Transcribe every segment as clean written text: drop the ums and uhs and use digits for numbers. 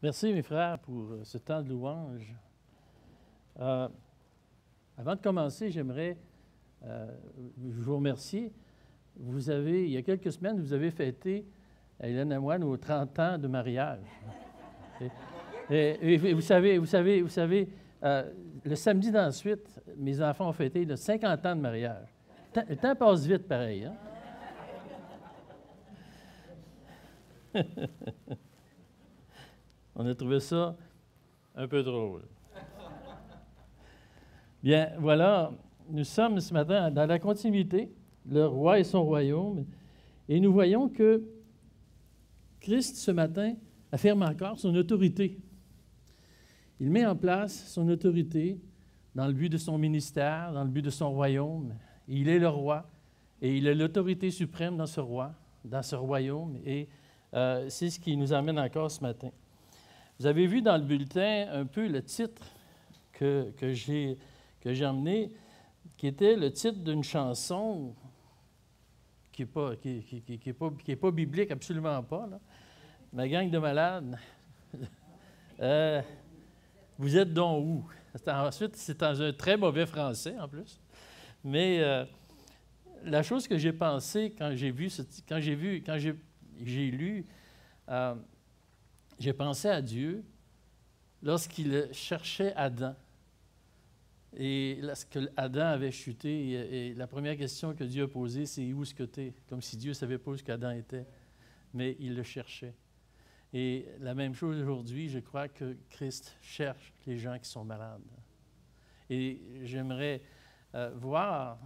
Merci, mes frères, pour ce temps de louange. Avant de commencer, j'aimerais vous remercier. Il y a quelques semaines, vous avez fêté, Hélène et moi, nos 30 ans de mariage. Et vous savez, le samedi d'ensuite, mes enfants ont fêté de 50 ans de mariage. Le temps passe vite, pareil, hein? On a trouvé ça un peu drôle. Bien, voilà, nous sommes ce matin dans la continuité, le roi et son royaume, et nous voyons que Christ, ce matin, affirme encore son autorité. Il met en place son autorité dans le but de son ministère, dans le but de son royaume. Il est le roi, et il a l'autorité suprême dans ce roi, dans ce royaume, et c'est ce qui nous amène encore ce matin. Vous avez vu dans le bulletin un peu le titre que j'ai emmené, qui était le titre d'une chanson qui n'est pas biblique, absolument pas, là. Ma gang de malades, vous êtes donc où? Ensuite, c'est dans un très mauvais français, en plus. Mais la chose que j'ai pensée quand j'ai lu, j'ai pensé à Dieu lorsqu'il cherchait Adam. Et lorsque Adam avait chuté, et la première question que Dieu a posée, c'est « Où est-ce que tu es? » Comme si Dieu ne savait pas où qu'Adam était, mais il le cherchait. Et la même chose aujourd'hui, je crois que Christ cherche les gens qui sont malades. Et j'aimerais voir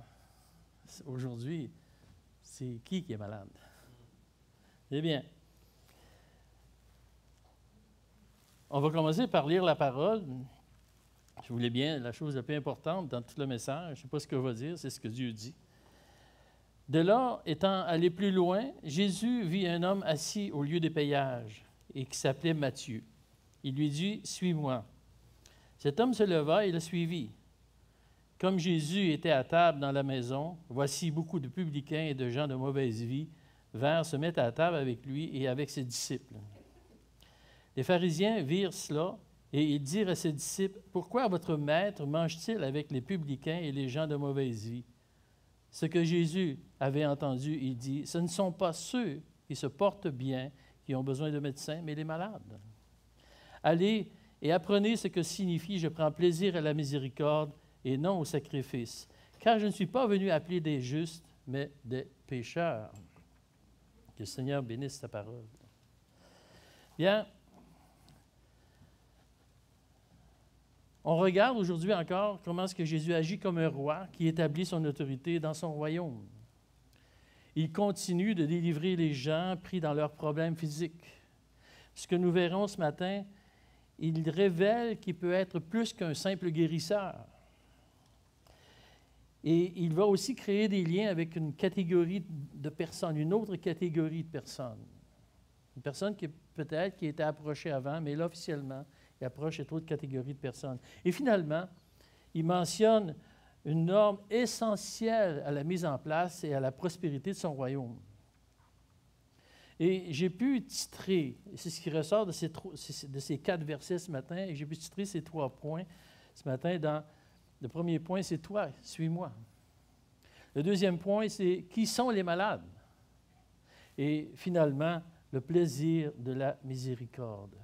aujourd'hui, c'est qui est malade? Eh bien, on va commencer par lire la parole. Je voulais bien, la chose la plus importante dans tout le message, je ne sais pas ce que va dire, c'est ce que Dieu dit. De là, étant allé plus loin, Jésus vit un homme assis au lieu des péages et qui s'appelait Matthieu. Il lui dit « Suis-moi ». Cet homme se leva et le suivit. Comme Jésus était à table dans la maison, voici beaucoup de publicains et de gens de mauvaise vie vinrent se mettre à table avec lui et avec ses disciples. Les pharisiens virent cela et ils dirent à ses disciples, « Pourquoi votre maître mange-t-il avec les publicains et les gens de mauvaise vie? » Ce que Jésus avait entendu, il dit, « Ce ne sont pas ceux qui se portent bien qui ont besoin de médecins, mais les malades. Allez et apprenez ce que signifie « Je prends plaisir à la miséricorde et non au sacrifice, car je ne suis pas venu appeler des justes, mais des pécheurs. » Que le Seigneur bénisse ta parole. Bien, on regarde aujourd'hui encore comment est-ce que Jésus agit comme un roi qui établit son autorité dans son royaume. Il continue de délivrer les gens pris dans leurs problèmes physiques. Ce que nous verrons ce matin, il révèle qu'il peut être plus qu'un simple guérisseur. Et il va aussi créer des liens avec une catégorie de personnes, une autre catégorie de personnes. Une personne qui peut-être qui était approchée avant, mais là, officiellement, il approche cette autre catégorie de personnes. Et finalement, il mentionne une norme essentielle à la mise en place et à la prospérité de son royaume. Et j'ai pu titrer, c'est ce qui ressort de ces 4 versets ce matin, et j'ai pu titrer ces 3 points ce matin. Le premier point, c'est « Toi, suis-moi ». Le deuxième point, c'est « Qui sont les malades? » Et finalement, le plaisir de la miséricorde.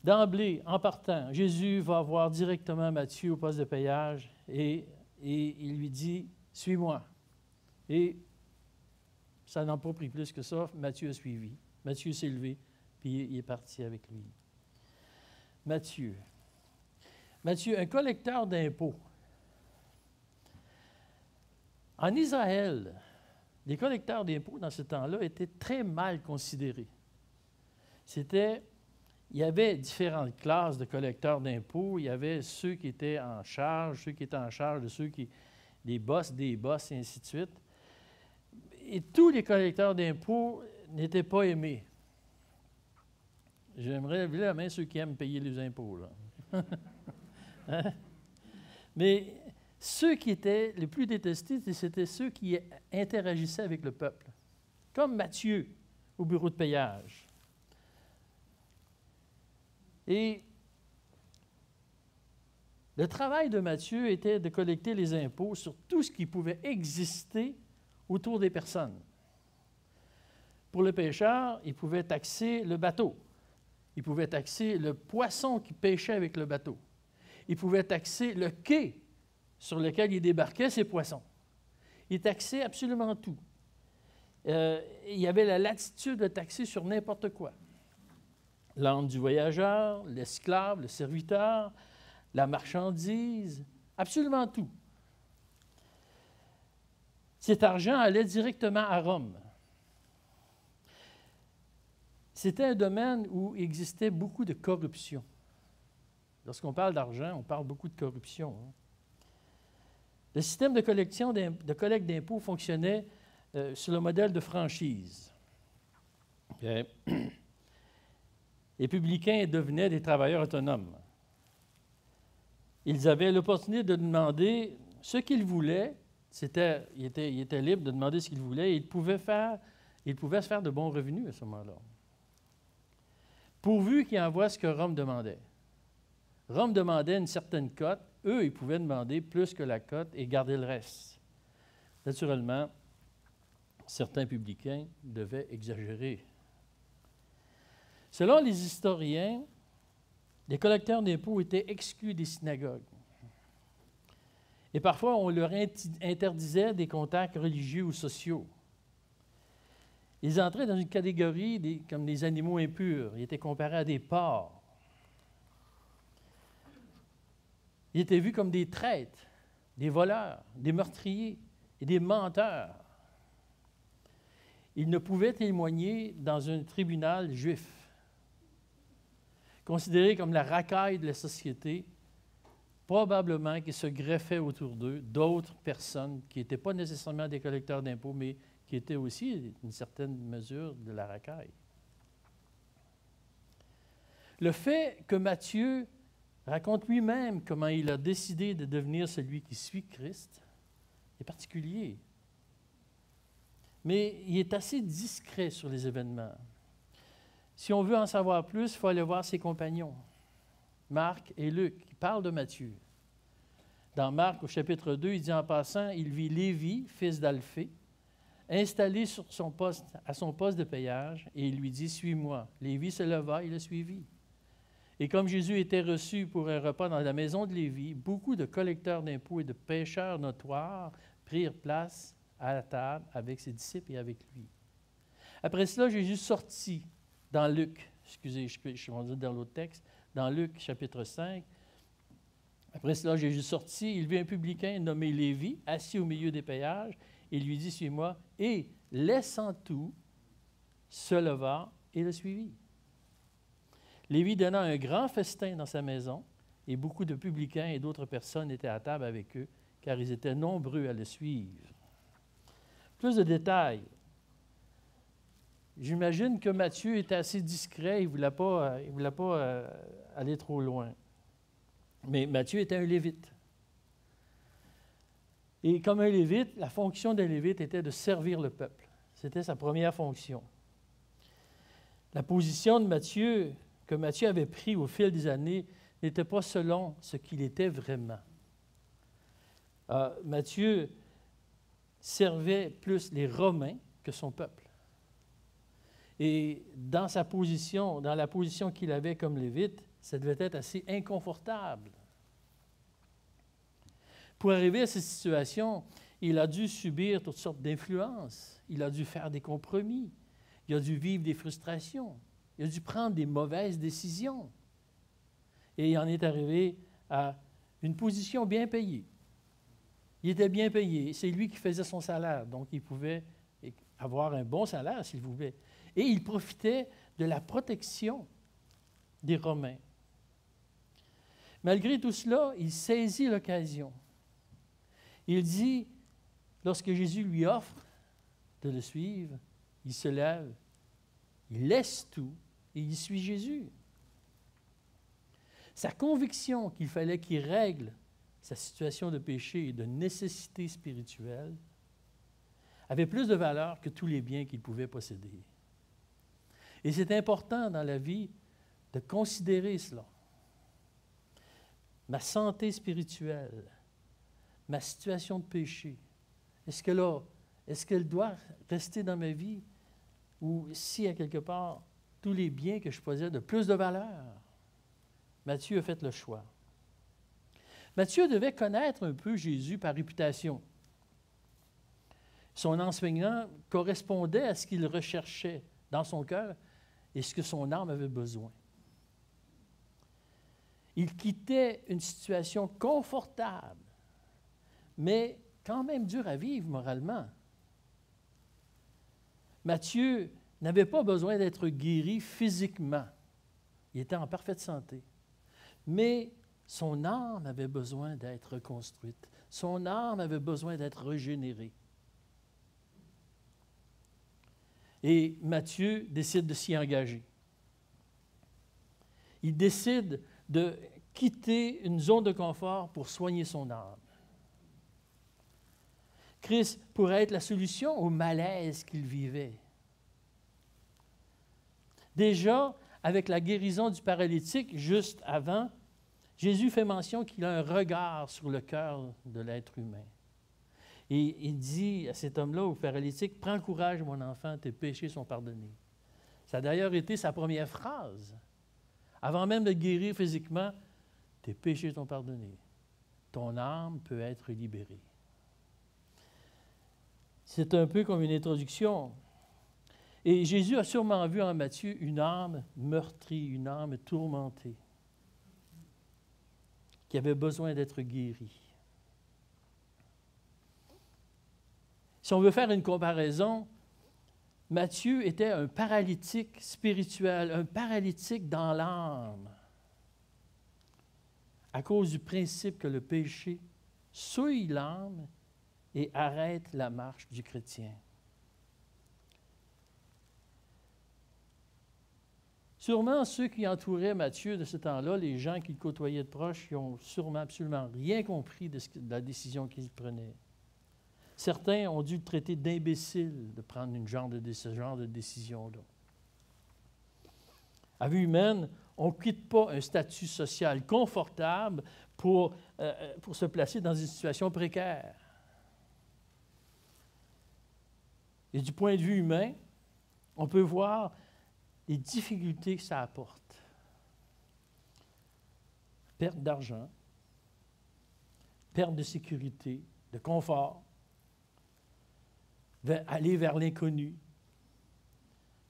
D'emblée, en partant, Jésus va voir directement Matthieu au poste de péage et il lui dit « Suis-moi ». Et ça n'a pas pris plus que ça, Matthieu a suivi. Matthieu s'est levé, puis il est parti avec lui. Matthieu, un collecteur d'impôts. En Israël, les collecteurs d'impôts dans ce temps-là étaient très mal considérés. Il y avait différentes classes de collecteurs d'impôts. Il y avait ceux qui étaient en charge, des boss, et ainsi de suite. Et tous les collecteurs d'impôts n'étaient pas aimés. J'aimerais lever la main ceux qui aiment payer les impôts, là. Hein? Mais ceux qui étaient les plus détestés, c'était ceux qui interagissaient avec le peuple. Comme Matthieu au bureau de payage. Et le travail de Matthieu était de collecter les impôts sur tout ce qui pouvait exister autour des personnes. Pour le pêcheur, il pouvait taxer le bateau. Il pouvait taxer le poisson qui pêchait avec le bateau. Il pouvait taxer le quai sur lequel il débarquait ses poissons. Il taxait absolument tout. Il y avait la latitude de taxer sur n'importe quoi. L'âne du voyageur, l'esclave, le serviteur, la marchandise, absolument tout. Cet argent allait directement à Rome. C'était un domaine où existait beaucoup de corruption. Lorsqu'on parle d'argent, on parle beaucoup de corruption. Le système de collecte d'impôts fonctionnait sur le modèle de franchise. Okay. Les publicains devenaient des travailleurs autonomes. Ils avaient l'opportunité de demander ce qu'ils voulaient. Ils étaient libres de demander ce qu'ils voulaient et ils pouvaient se faire de bons revenus à ce moment-là. Pourvu qu'ils envoient ce que Rome demandait. Rome demandait une certaine cote. Eux, ils pouvaient demander plus que la cote et garder le reste. Naturellement, certains publicains devaient exagérer. Selon les historiens, les collecteurs d'impôts étaient exclus des synagogues. Et parfois, on leur interdisait des contacts religieux ou sociaux. Ils entraient dans une catégorie comme des animaux impurs. Ils étaient comparés à des porcs. Ils étaient vus comme des traîtres, des voleurs, des meurtriers et des menteurs. Ils ne pouvaient témoigner dans un tribunal juif. Considérés comme la racaille de la société, probablement qu'ils se greffaient autour d'eux d'autres personnes qui n'étaient pas nécessairement des collecteurs d'impôts, mais qui étaient aussi, d'une certaine mesure, de la racaille. Le fait que Matthieu raconte lui-même comment il a décidé de devenir celui qui suit Christ est particulier. Mais il est assez discret sur les événements. Si on veut en savoir plus, il faut aller voir ses compagnons, Marc et Luc, qui parlent de Matthieu. Dans Marc, au chapitre 2, il dit en passant, il vit Lévi, fils d'Alphée, installé à son poste de payage, et il lui dit, « Suis-moi. » Lévi se leva et le suivit. Et comme Jésus était reçu pour un repas dans la maison de Lévi, beaucoup de collecteurs d'impôts et de pécheurs notoires prirent place à la table avec ses disciples et avec lui. Après cela, Jésus sortit dans Luc, je suis rendu dans l'autre texte, dans Luc chapitre 5. Après cela, Jésus sortit, il vit un publicain nommé Lévi, assis au milieu des péages, et lui dit, « Suis-moi », et laissant tout, se leva et le suivit. Lévi donna un grand festin dans sa maison, et beaucoup de publicains et d'autres personnes étaient à table avec eux, car ils étaient nombreux à le suivre. Plus de détails. J'imagine que Matthieu était assez discret, il ne voulait pas aller trop loin. Mais Matthieu était un lévite. Et comme un lévite, la fonction d'un lévite était de servir le peuple. C'était sa première fonction. La position de Matthieu, que Matthieu avait pris au fil des années, n'était pas selon ce qu'il était vraiment. Matthieu servait plus les Romains que son peuple. Et dans la position qu'il avait comme lévite, ça devait être assez inconfortable. Pour arriver à cette situation, il a dû subir toutes sortes d'influences. Il a dû faire des compromis. Il a dû vivre des frustrations. Il a dû prendre des mauvaises décisions. Et il en est arrivé à une position bien payée. Il était bien payé. C'est lui qui faisait son salaire. Donc, il pouvait avoir un bon salaire, s'il voulait. Et il profitait de la protection des Romains. Malgré tout cela, il saisit l'occasion. Il dit, lorsque Jésus lui offre de le suivre, il se lève, il laisse tout et il suit Jésus. Sa conviction qu'il fallait qu'il règle sa situation de péché et de nécessité spirituelle avait plus de valeur que tous les biens qu'il pouvait posséder. Et c'est important dans la vie de considérer cela. Ma santé spirituelle, ma situation de péché, est-ce qu'elle doit rester dans ma vie ou si, à quelque part, tous les biens que je possédais de plus de valeur? Matthieu a fait le choix. Matthieu devait connaître un peu Jésus par réputation. Son enseignement correspondait à ce qu'il recherchait dans son cœur et ce que son âme avait besoin. Il quittait une situation confortable, mais quand même dure à vivre moralement. Matthieu n'avait pas besoin d'être guéri physiquement. Il était en parfaite santé. Mais son âme avait besoin d'être reconstruite. Son âme avait besoin d'être régénérée. Et Matthieu décide de s'y engager. Il décide de quitter une zone de confort pour soigner son âme. Christ pourrait être la solution au malaise qu'il vivait. Déjà, avec la guérison du paralytique, juste avant, Jésus fait mention qu'il a un regard sur le cœur de l'être humain. Et il dit à cet homme-là, au paralytique, « Prends courage, mon enfant, tes péchés sont pardonnés. » Ça a d'ailleurs été sa première phrase. Avant même de guérir physiquement, « Tes péchés sont pardonnés. Ton âme peut être libérée. » C'est un peu comme une introduction. Et Jésus a sûrement vu en Matthieu une âme meurtrie, une âme tourmentée, qui avait besoin d'être guérie. Si on veut faire une comparaison, Matthieu était un paralytique spirituel, un paralytique dans l'âme, à cause du principe que le péché souille l'âme et arrête la marche du chrétien. Sûrement, ceux qui entouraient Matthieu de ce temps-là, les gens qui le côtoyaient de proche, ils n'ont sûrement absolument rien compris de la décision qu'il prenait. Certains ont dû le traiter d'imbécile de prendre ce genre de décision-là. À vue humaine, on ne quitte pas un statut social confortable pour se placer dans une situation précaire. Et du point de vue humain, on peut voir les difficultés que ça apporte. Perte d'argent, perte de sécurité, de confort, aller vers l'inconnu,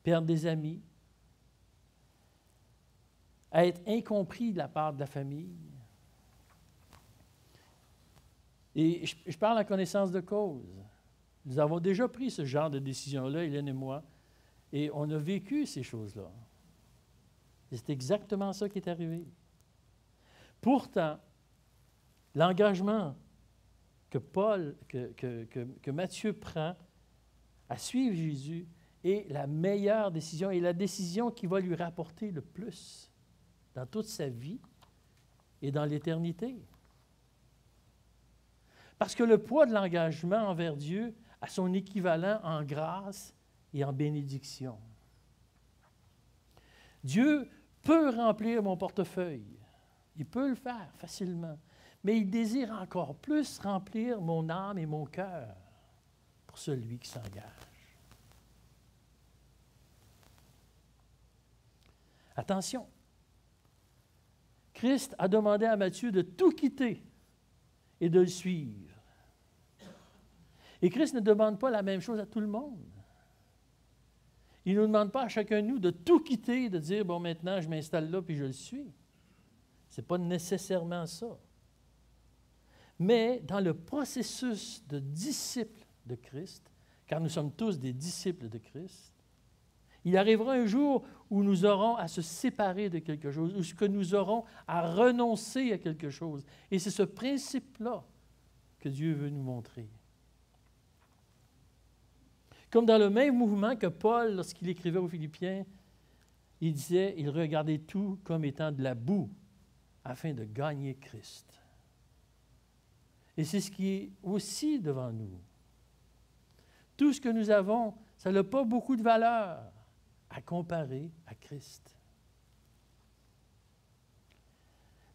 perdre des amis, être incompris de la part de la famille. Et je parle en connaissance de cause. Nous avons déjà pris ce genre de décision-là, Hélène et moi, et on a vécu ces choses-là. Et c'est exactement ça qui est arrivé. Pourtant, l'engagement que Matthieu prend à suivre Jésus est la meilleure décision et la décision qui va lui rapporter le plus dans toute sa vie et dans l'éternité. Parce que le poids de l'engagement envers Dieu a son équivalent en grâce et en bénédiction. Dieu peut remplir mon portefeuille. Il peut le faire facilement. Mais il désire encore plus remplir mon âme et mon cœur pour celui qui s'engage. Attention, Christ a demandé à Matthieu de tout quitter et de le suivre. Et Christ ne demande pas la même chose à tout le monde. Il ne nous demande pas à chacun de nous de tout quitter et de dire, bon, maintenant, je m'installe là puis je le suis. Ce n'est pas nécessairement ça. Mais dans le processus de disciple de Christ, car nous sommes tous des disciples de Christ, il arrivera un jour où nous aurons à se séparer de quelque chose, où que nous aurons à renoncer à quelque chose. Et c'est ce principe-là que Dieu veut nous montrer. Comme dans le même mouvement que Paul, lorsqu'il écrivait aux Philippiens, il disait, il regardait tout comme étant de la boue afin de gagner Christ. Et c'est ce qui est aussi devant nous. Tout ce que nous avons, ça n'a pas beaucoup de valeur à comparer à Christ.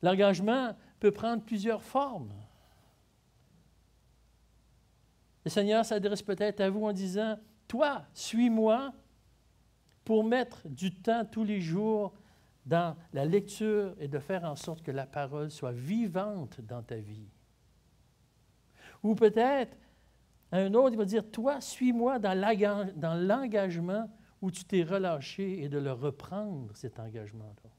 L'engagement peut prendre plusieurs formes. Le Seigneur s'adresse peut-être à vous en disant, « Toi, suis-moi pour mettre du temps tous les jours dans la lecture et de faire en sorte que la parole soit vivante dans ta vie. » Ou peut-être, un autre, il va dire, « Toi, suis-moi dans l'engagement où tu t'es relâché et de le reprendre, cet engagement-là. »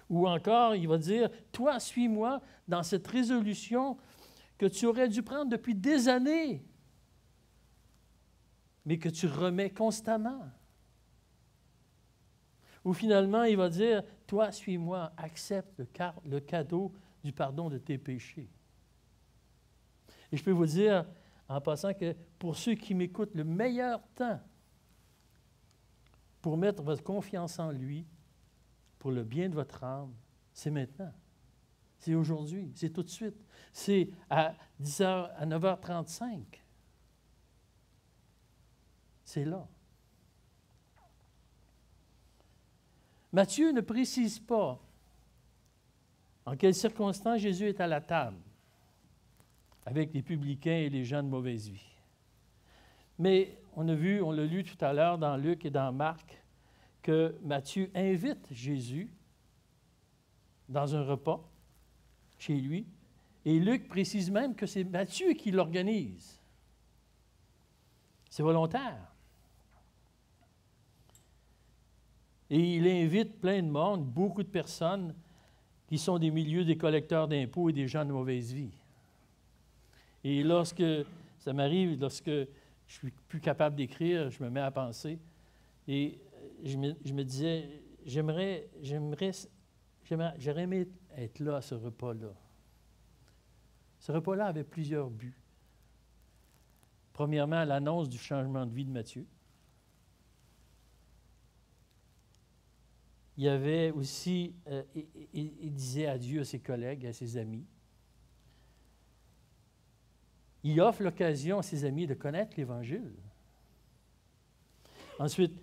Ou encore, il va dire, « Toi, suis-moi dans cette résolution que tu aurais dû prendre depuis des années, mais que tu remets constamment. » Ou finalement, il va dire, « Toi, suis-moi, accepte le cadeau du pardon de tes péchés. » Et je peux vous dire, en passant, que pour ceux qui m'écoutent, le meilleur temps pour mettre votre confiance en lui, pour le bien de votre âme, c'est maintenant. C'est aujourd'hui, c'est tout de suite. C'est à 10h, à 9h35. C'est là. Matthieu ne précise pas en quelles circonstances Jésus est à la table avec les publicains et les gens de mauvaise vie. Mais on l'a lu tout à l'heure dans Luc et dans Marc, que Matthieu invite Jésus dans un repas chez lui, et Luc précise même que c'est Matthieu qui l'organise. C'est volontaire. Et il invite plein de monde, beaucoup de personnes qui sont des milieux des collecteurs d'impôts et des gens de mauvaise vie. Et lorsque ça m'arrive, lorsque je suis plus capable d'écrire, je me mets à penser, et je me disais, j'aurais aimé être là à ce repas-là. Ce repas-là avait plusieurs buts. Premièrement, l'annonce du changement de vie de Matthieu. Il y avait aussi, il disait adieu à ses collègues, à ses amis. Il offre l'occasion à ses amis de connaître l'Évangile. Ensuite,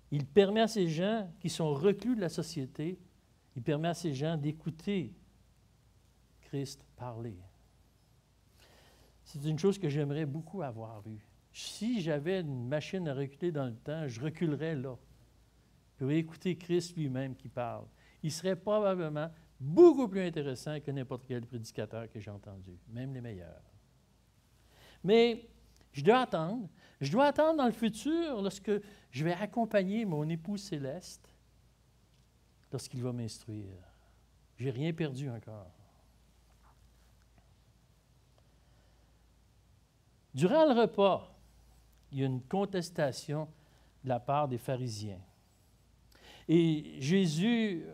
il permet à ces gens qui sont reclus de la société, il permet à ces gens d'écouter Christ parler. C'est une chose que j'aimerais beaucoup avoir eue. Si j'avais une machine à reculer dans le temps, je reculerais là pour écouter Christ lui-même qui parle. Il serait probablement beaucoup plus intéressant que n'importe quel prédicateur que j'ai entendu, même les meilleurs. Mais je dois attendre. Je dois attendre dans le futur lorsque je vais accompagner mon époux céleste lorsqu'il va m'instruire. Je n'ai rien perdu encore. Durant le repas, il y a une contestation de la part des pharisiens. Et Jésus,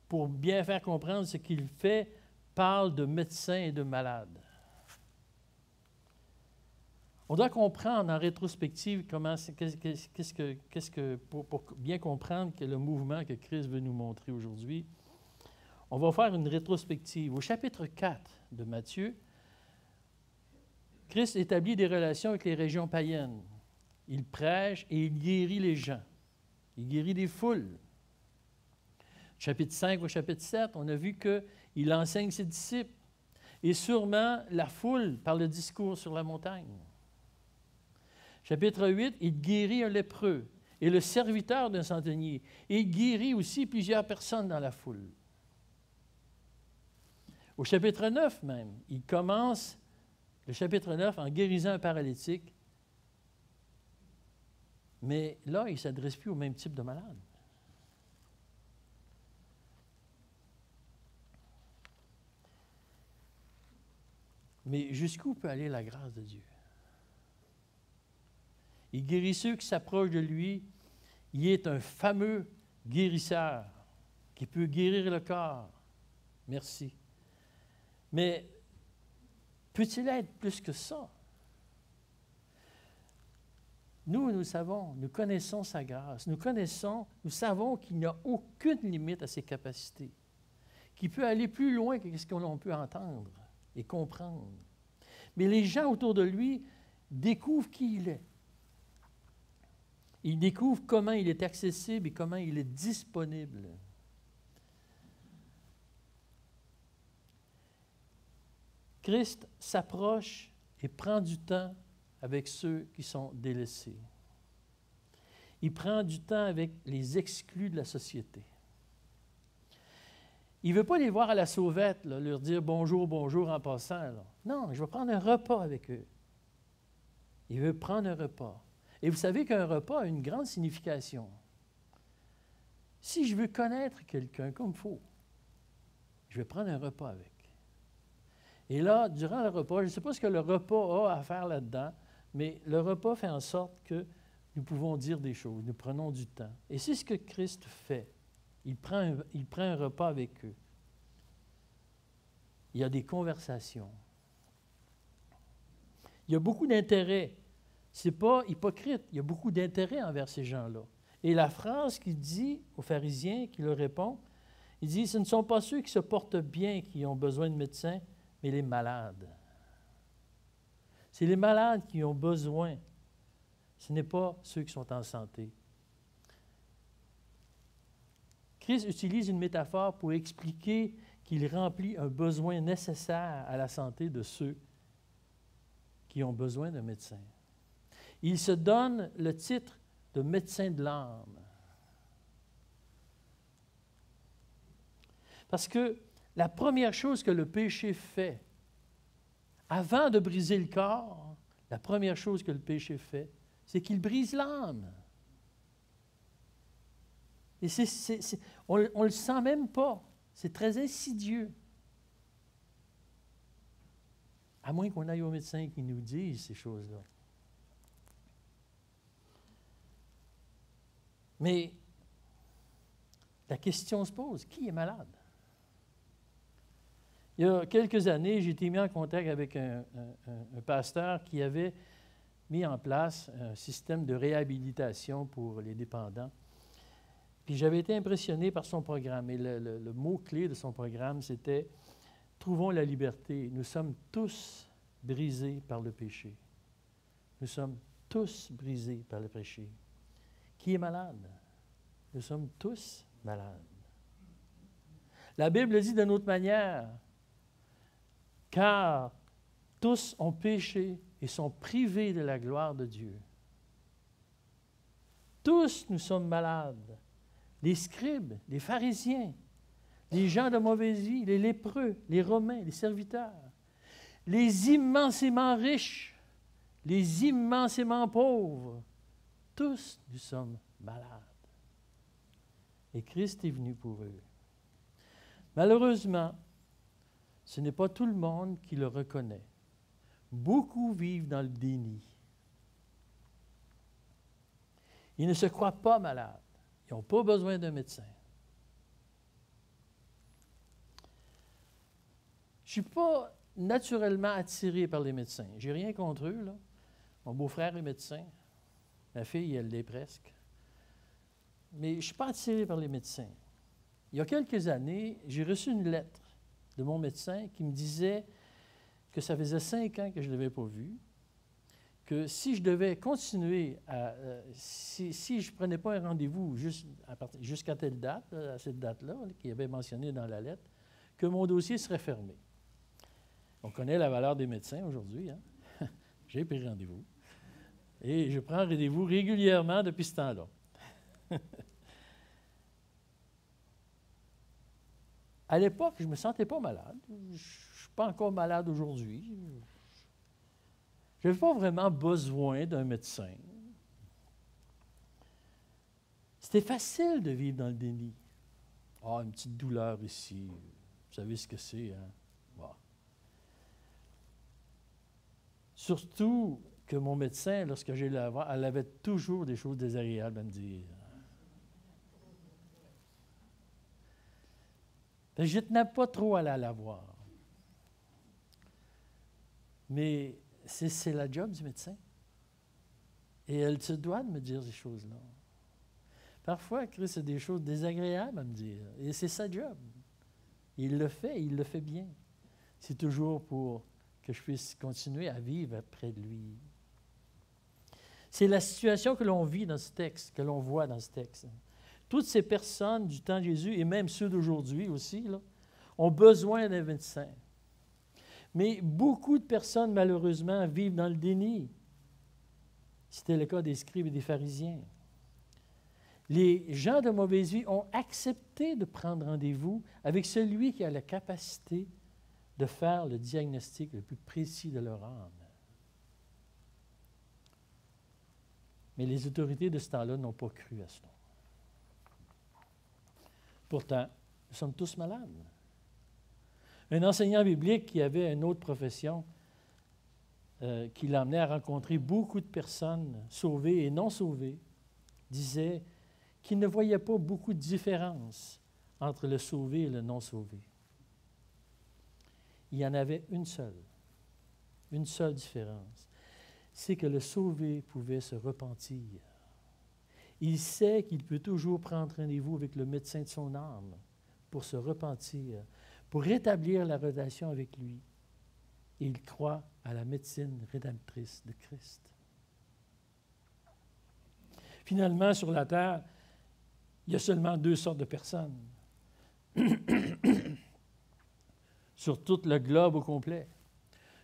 pour bien faire comprendre ce qu'il fait, parle de médecins et de malades. On doit comprendre en rétrospective pour bien comprendre que le mouvement que Christ veut nous montrer aujourd'hui. On va faire une rétrospective. Au chapitre 4 de Matthieu, Christ établit des relations avec les régions païennes. Il prêche et il guérit les gens. Il guérit des foules. Chapitre 5 au chapitre 7, on a vu qu'il enseigne ses disciples. Et sûrement la foule par le discours sur la montagne. Chapitre 8, il guérit un lépreux et le serviteur d'un centenier. Et il guérit aussi plusieurs personnes dans la foule. Au chapitre 9 même, il commence le chapitre 9 en guérissant un paralytique. Mais là, il ne s'adresse plus au même type de malade. Mais jusqu'où peut aller la grâce de Dieu? Il guérit ceux qui s'approchent de lui. Il est un fameux guérisseur qui peut guérir le corps. Merci. Mais peut-il être plus que ça? Nous savons, nous connaissons sa grâce. Nous savons qu'il n'y a aucune limite à ses capacités, qu'il peut aller plus loin que ce que l'on peut entendre et comprendre. Mais les gens autour de lui découvrent qui il est. Ils découvrent comment il est accessible et comment il est disponible. Christ s'approche et prend du temps avec ceux qui sont délaissés. Il prend du temps avec les exclus de la société. Il ne veut pas les voir à la sauvette, là, leur dire bonjour, bonjour en passant. Là. Non, je vais prendre un repas avec eux. Il veut prendre un repas. Et vous savez qu'un repas a une grande signification. Si je veux connaître quelqu'un comme il faut, je vais prendre un repas avec. Et là, durant le repas, je ne sais pas ce que le repas a à faire là-dedans, mais le repas fait en sorte que nous pouvons dire des choses, nous prenons du temps. Et c'est ce que Christ fait. Il prend un repas avec eux. Il y a des conversations. Il y a beaucoup d'intérêt. Ce n'est pas hypocrite. Il y a beaucoup d'intérêt envers ces gens-là. Et la phrase qu'il dit aux pharisiens, qui leur répond, il dit, ce ne sont pas ceux qui se portent bien qui ont besoin de médecins, mais les malades. C'est les malades qui ont besoin. Ce n'est pas ceux qui sont en santé. Christ utilise une métaphore pour expliquer qu'il remplit un besoin nécessaire à la santé de ceux qui ont besoin d'un médecin. Il se donne le titre de médecin de l'âme. Parce que la première chose que le péché fait, avant de briser le corps, la première chose que le péché fait, c'est qu'il brise l'âme. Et on ne le sent même pas. C'est très insidieux. À moins qu'on aille au médecin qui nous dise ces choses-là. Mais la question se pose, qui est malade? Il y a quelques années, j'ai été mis en contact avec un pasteur qui avait mis en place un système de réhabilitation pour les dépendants. Puis j'avais été impressionné par son programme. Et le mot-clé de son programme, c'était « Trouvons la liberté. Nous sommes tous brisés par le péché. Nous sommes tous brisés par le péché. » Qui est malade? Nous sommes tous malades. La Bible dit d'une autre manière, « Car tous ont péché et sont privés de la gloire de Dieu. » Tous nous sommes malades. Les scribes, les pharisiens, les gens de mauvaise vie, les lépreux, les Romains, les serviteurs, les immensément riches, les immensément pauvres, tous nous sommes malades. Et Christ est venu pour eux. Malheureusement, ce n'est pas tout le monde qui le reconnaît. Beaucoup vivent dans le déni. Ils ne se croient pas malades. Ils n'ont pas besoin d'un médecin. Je ne suis pas naturellement attiré par les médecins. Je n'ai rien contre eux, là. Mon beau-frère est médecin. Ma fille, elle l'est presque. Mais je ne suis pas attiré par les médecins. Il y a quelques années, j'ai reçu une lettre de mon médecin qui me disait que ça faisait 5 ans que je ne l'avais pas vu, que si je devais continuer si je ne prenais pas un rendez-vous jusqu'à telle date, à cette date-là, qu'il avait mentionné dans la lettre, que mon dossier serait fermé. On connaît la valeur des médecins aujourd'hui. Hein? J'ai pris rendez-vous. Et je prends rendez-vous régulièrement depuis ce temps-là. À l'époque, je ne me sentais pas malade. Je ne suis pas encore malade aujourd'hui. Je n'avais pas vraiment besoin d'un médecin. C'était facile de vivre dans le déni. Ah, une petite douleur ici. Vous savez ce que c'est, hein? Bon. Surtout que mon médecin, lorsque j'ai la voir, elle avait toujours des choses désagréables à me dire. Je ne tenais pas trop à la voir. Mais c'est la job du médecin. Et elle se doit de me dire ces choses-là. Parfois, Christ a des choses désagréables à me dire. Et c'est sa job. Il le fait bien. C'est toujours pour que je puisse continuer à vivre près de lui. C'est la situation que l'on vit dans ce texte, que l'on voit dans ce texte. Toutes ces personnes du temps de Jésus, et même ceux d'aujourd'hui aussi, là, ont besoin d'un médecin. Mais beaucoup de personnes, malheureusement, vivent dans le déni. C'était le cas des scribes et des pharisiens. Les gens de mauvaise vie ont accepté de prendre rendez-vous avec celui qui a la capacité de faire le diagnostic le plus précis de leur âme. Mais les autorités de ce temps-là n'ont pas cru à cela. Pourtant, nous sommes tous malades. Un enseignant biblique qui avait une autre profession, qui l'emmenait à rencontrer beaucoup de personnes sauvées et non sauvées, disait qu'il ne voyait pas beaucoup de différence entre le sauvé et le non sauvé. Il y en avait une seule différence. C'est que le sauvé pouvait se repentir. Il sait qu'il peut toujours prendre rendez-vous avec le médecin de son âme pour se repentir, pour rétablir la relation avec lui. Et il croit à la médecine rédemptrice de Christ. Finalement, sur la terre, il y a seulement 2 sortes de personnes. Sur tout le globe au complet.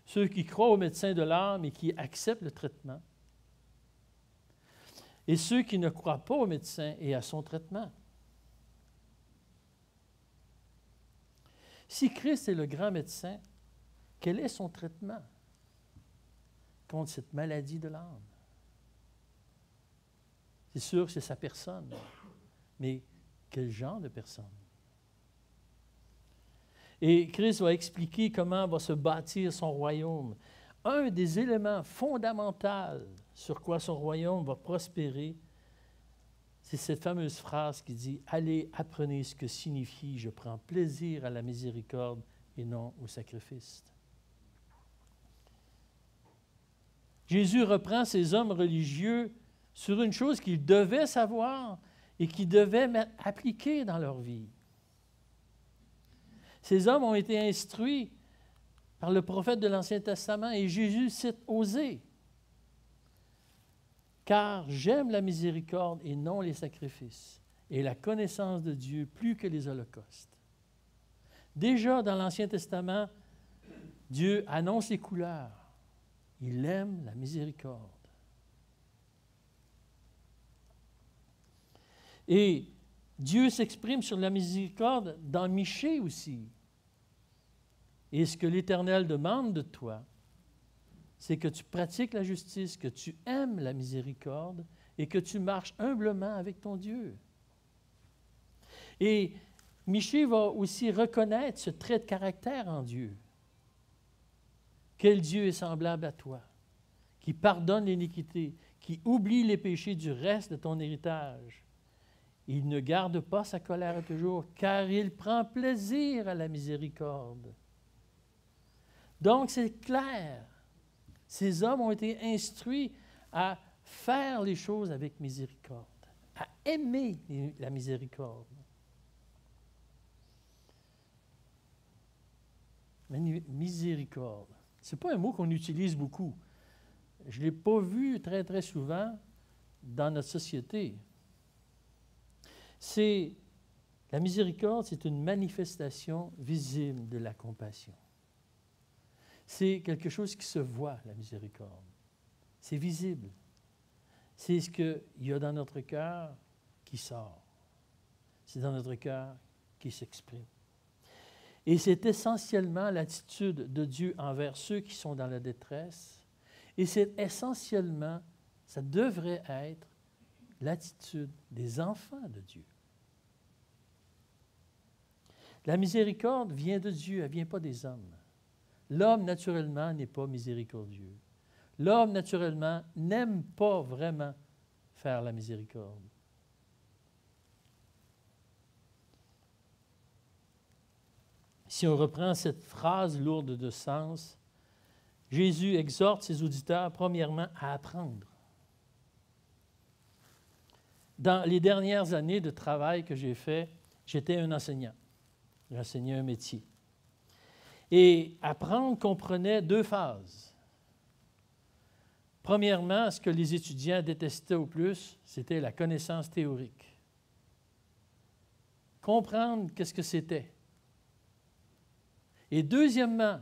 Ceux qui croient au médecin de l'âme et qui acceptent le traitement. Et ceux qui ne croient pas au médecin et à son traitement. Si Christ est le grand médecin, quel est son traitement contre cette maladie de l'âme? C'est sûr que c'est sa personne, mais quel genre de personne? Et Christ va expliquer comment va se bâtir son royaume. Un des éléments fondamentaux sur quoi son royaume va prospérer, c'est cette fameuse phrase qui dit « Allez, apprenez ce que signifie « Je prends plaisir à la miséricorde et non au sacrifice ». Jésus reprend ces hommes religieux sur une chose qu'ils devaient savoir et qu'ils devaient appliquer dans leur vie. Ces hommes ont été instruits par le prophète de l'Ancien Testament et Jésus cite Osée. Car j'aime la miséricorde et non les sacrifices, et la connaissance de Dieu plus que les holocaustes. Déjà dans l'Ancien Testament, Dieu annonce les couleurs. Il aime la miséricorde. Et Dieu s'exprime sur la miséricorde dans Michée aussi. Et ce que l'Éternel demande de toi, c'est que tu pratiques la justice, que tu aimes la miséricorde et que tu marches humblement avec ton Dieu. Et Michée va aussi reconnaître ce trait de caractère en Dieu. Quel Dieu est semblable à toi, qui pardonne l'iniquité, qui oublie les péchés du reste de ton héritage. Il ne garde pas sa colère toujours, car il prend plaisir à la miséricorde. Donc, c'est clair. Ces hommes ont été instruits à faire les choses avec miséricorde, à aimer la miséricorde. Miséricorde, ce n'est pas un mot qu'on utilise beaucoup. Je ne l'ai pas vu très, très souvent dans notre société. La miséricorde, c'est une manifestation visible de la compassion. C'est quelque chose qui se voit, la miséricorde. C'est visible. C'est ce qu'il y a dans notre cœur qui sort. C'est dans notre cœur qui s'exprime. Et c'est essentiellement l'attitude de Dieu envers ceux qui sont dans la détresse. Et c'est essentiellement, ça devrait être l'attitude des enfants de Dieu. La miséricorde vient de Dieu, elle ne vient pas des hommes. L'homme, naturellement, n'est pas miséricordieux. L'homme, naturellement, n'aime pas vraiment faire la miséricorde. Si on reprend cette phrase lourde de sens, Jésus exhorte ses auditeurs, premièrement, à apprendre. Dans les dernières années de travail que j'ai fait, j'étais un enseignant. J'enseignais un métier. Et apprendre comprenait 2 phases. Premièrement, ce que les étudiants détestaient au plus, c'était la connaissance théorique. Comprendre qu'est-ce que c'était. Et deuxièmement,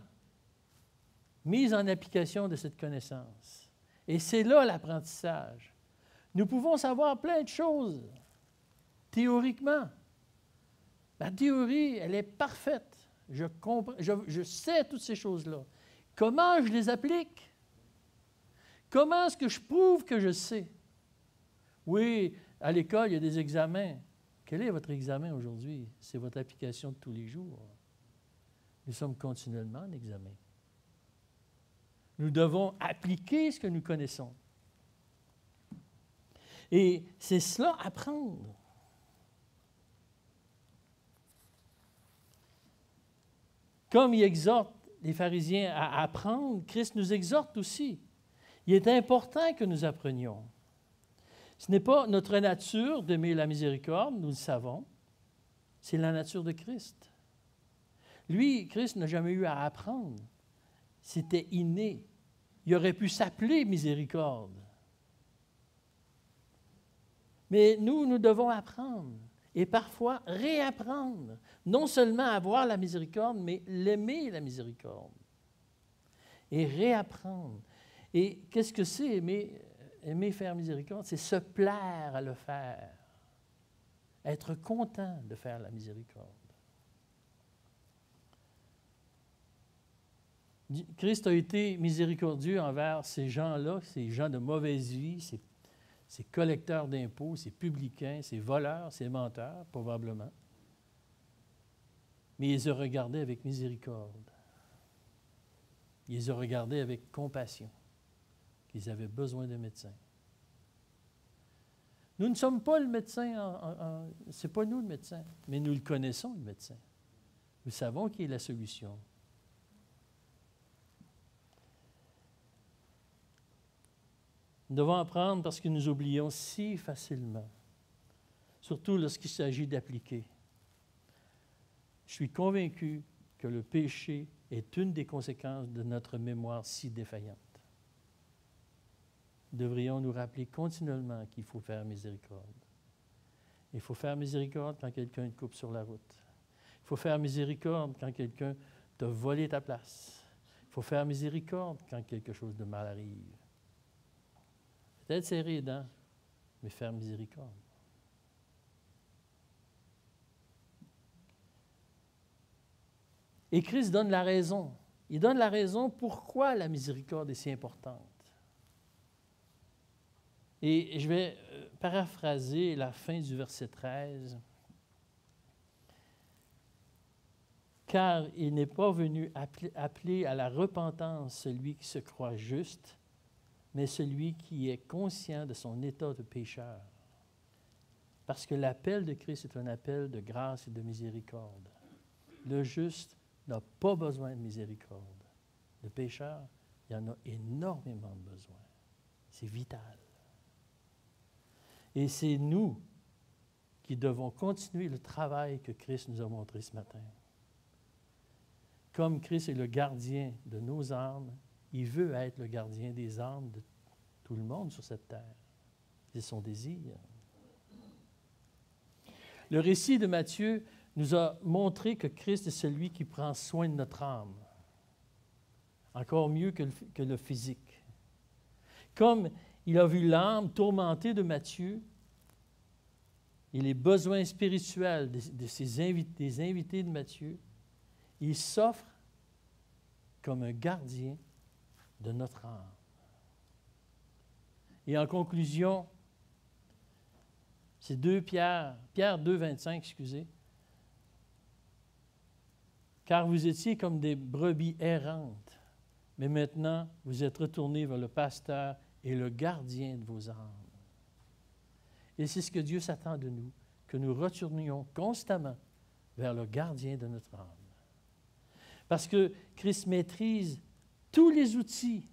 mise en application de cette connaissance. Et c'est là l'apprentissage. Nous pouvons savoir plein de choses, théoriquement. La théorie, elle est parfaite. Je sais toutes ces choses-là. Comment je les applique? Comment est-ce que je prouve que je sais? Oui, à l'école, il y a des examens. Quel est votre examen aujourd'hui? C'est votre application de tous les jours. Nous sommes continuellement en examen. Nous devons appliquer ce que nous connaissons. Et c'est cela, apprendre. Comme il exhorte les pharisiens à apprendre, Christ nous exhorte aussi. Il est important que nous apprenions. Ce n'est pas notre nature d'aimer la miséricorde, nous le savons. C'est la nature de Christ. Lui, Christ n'a jamais eu à apprendre. C'était inné. Il aurait pu s'appeler miséricorde. Mais nous devons apprendre et parfois réapprendre. Non seulement avoir la miséricorde, mais l'aimer, la miséricorde. Et réapprendre. Et qu'est-ce que c'est aimer faire miséricorde? C'est se plaire à le faire. Être content de faire la miséricorde. Christ a été miséricordieux envers ces gens-là, ces gens de mauvaise vie, ces collecteurs d'impôts, ces publicains, ces voleurs, ces menteurs, probablement. Mais il les a regardés avec miséricorde. Il les a regardés avec compassion, qu'ils avaient besoin de médecins. Nous ne sommes pas le médecin, ce n'est pas nous le médecin, mais nous le connaissons, le médecin. Nous savons qu'il est la solution. Nous devons apprendre parce que nous oublions si facilement, surtout lorsqu'il s'agit d'appliquer. Je suis convaincu que le péché est une des conséquences de notre mémoire si défaillante. Devrions nous rappeler continuellement qu'il faut faire miséricorde. Il faut faire miséricorde quand quelqu'un te coupe sur la route. Il faut faire miséricorde quand quelqu'un t'a volé ta place. Il faut faire miséricorde quand quelque chose de mal arrive. Peut-être serrer les dents, mais faire miséricorde. Et Christ donne la raison. Il donne la raison pourquoi la miséricorde est si importante. Et je vais paraphraser la fin du verset 13. Car il n'est pas venu appeler à la repentance celui qui se croit juste, mais celui qui est conscient de son état de pécheur. Parce que l'appel de Christ est un appel de grâce et de miséricorde. Le juste n'a pas besoin de miséricorde. Le pécheur, il en a énormément besoin. C'est vital. Et c'est nous qui devons continuer le travail que Christ nous a montré ce matin. Comme Christ est le gardien de nos âmes, il veut être le gardien des âmes de tout le monde sur cette terre. C'est son désir. Le récit de Matthieu nous a montré que Christ est celui qui prend soin de notre âme, encore mieux que le physique. Comme il a vu l'âme tourmentée de Matthieu et les besoins spirituels des invités de Matthieu, il s'offre comme un gardien de notre âme. Et en conclusion, c'est Pierre 2, 25, excusez. Car vous étiez comme des brebis errantes, mais maintenant vous êtes retournés vers le pasteur et le gardien de vos âmes. Et c'est ce que Dieu s'attend de nous, que nous retournions constamment vers le gardien de notre âme. Parce que Christ maîtrise tous les outils,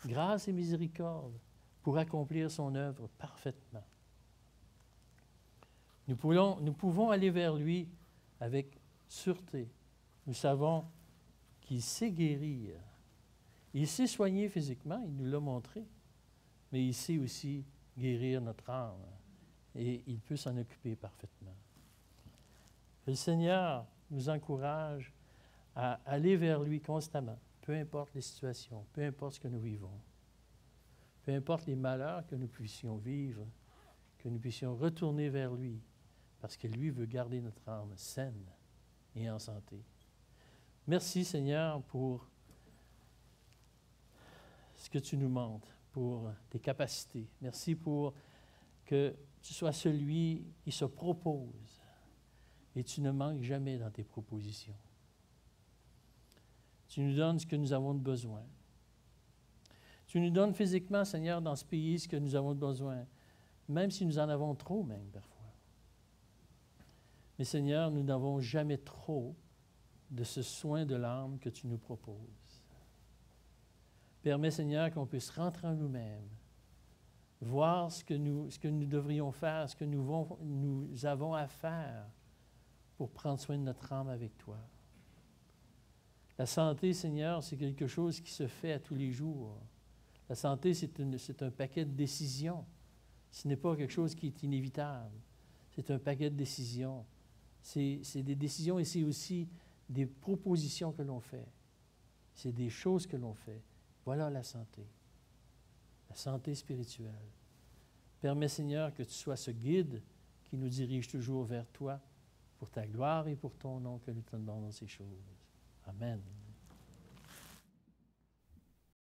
grâce et miséricorde, pour accomplir son œuvre parfaitement. Nous pouvons aller vers lui avec sûreté. Nous savons qu'il sait guérir. Il sait soigner physiquement, il nous l'a montré, mais il sait aussi guérir notre âme et il peut s'en occuper parfaitement. Le Seigneur nous encourage à aller vers lui constamment peu importe les situations, peu importe ce que nous vivons, peu importe les malheurs que nous puissions vivre, que nous puissions retourner vers lui, parce que lui veut garder notre âme saine et en santé. Merci Seigneur pour ce que tu nous montres, pour tes capacités. Merci pour que tu sois celui qui se propose et tu ne manques jamais dans tes propositions. Tu nous donnes ce que nous avons de besoin. Tu nous donnes physiquement, Seigneur, dans ce pays, ce que nous avons de besoin, même si nous en avons trop, même parfois. Mais Seigneur, nous n'avons jamais trop de ce soin de l'âme que tu nous proposes. Permets, Seigneur, qu'on puisse rentrer en nous-mêmes, voir ce que nous devrions faire, ce que nous avons à faire pour prendre soin de notre âme avec toi. La santé, Seigneur, c'est quelque chose qui se fait à tous les jours. La santé, c'est un paquet de décisions. Ce n'est pas quelque chose qui est inévitable. C'est un paquet de décisions. C'est des décisions et c'est aussi des propositions que l'on fait. C'est des choses que l'on fait. Voilà la santé spirituelle. Permets, Seigneur, que tu sois ce guide qui nous dirige toujours vers toi pour ta gloire et pour ton nom que nous te demandons ces choses. Amen.